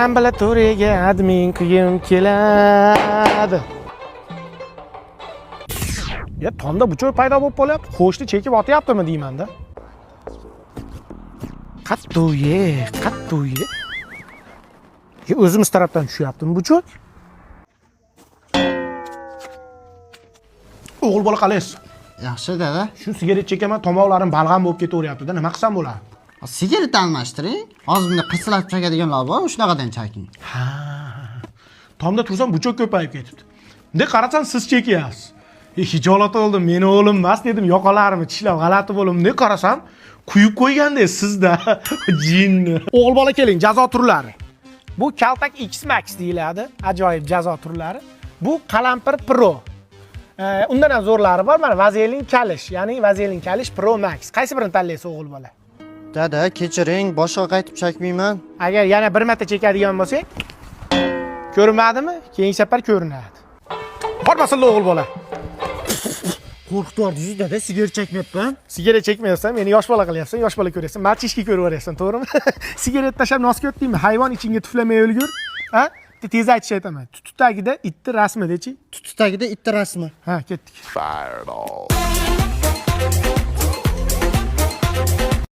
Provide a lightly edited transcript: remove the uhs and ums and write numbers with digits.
Ambulatoriyaga admin qilgim keladi. Ya tomda buchoy paydo bo'lib qolyapti. Qo'shni chekib otyaptimi deyman-da. Qattuye. O'zimiz tarafdan tushyaptimi buchoy? O'g'il bola qalaysiz? Yaxshi dada. Shu sigaret chekaman, tomoqlarim balg'am bo'lib ketaveryapti-da. Nima qilsam bo'ladi? Sigaret almashtiring. Hozir bunday qisillatib chekadiganlar bor, shunaqadan cheking. Ha. Tomda tursam buchoq ko'payib ketibdi. Bunday qarasam siz chekyapsiz. Hijolat oldim, meni o'g'lim emas dedim, yoqalarimni tishlab g'alati bo'lib, bunday qarasam, quyib qo'ygandek sizda jinni. O'g'il bola keling, jazo turlari. Bu kaltak X Max deyiladi, ajoyib jazo turlari. Bu qalampir Pro. Undan ham zo'rlari bor, mana vazelin kalish, ya'ni vazelin kalish Pro Max. Qaysi birini tanlaysiz o'g'il bola? Dada, kechiring, boshqa qaytib chekmayman. Agar yana bir marta chekadigan bo'lsak, ko'rinmadimi? Keyingi safar ko'rinadi. Bormasin o'g'il bola. Qo'rqitordingiz dada, sigaret chekmayapman. Sigaret chekmayapsan, meni yosh bola qilyapsan, yosh bola ko'ryapsan. Machishki ko'raveryapsan, to'g'rimi? Sigaret tashab nosga o'tdingmi? Hayvon ichingga tuflamay o'lgur. Ha? Tez aytish aytaman. Tututagida itni rasmi dechi? Tututagida itni rasmi. Ha, ketdik. Fireball.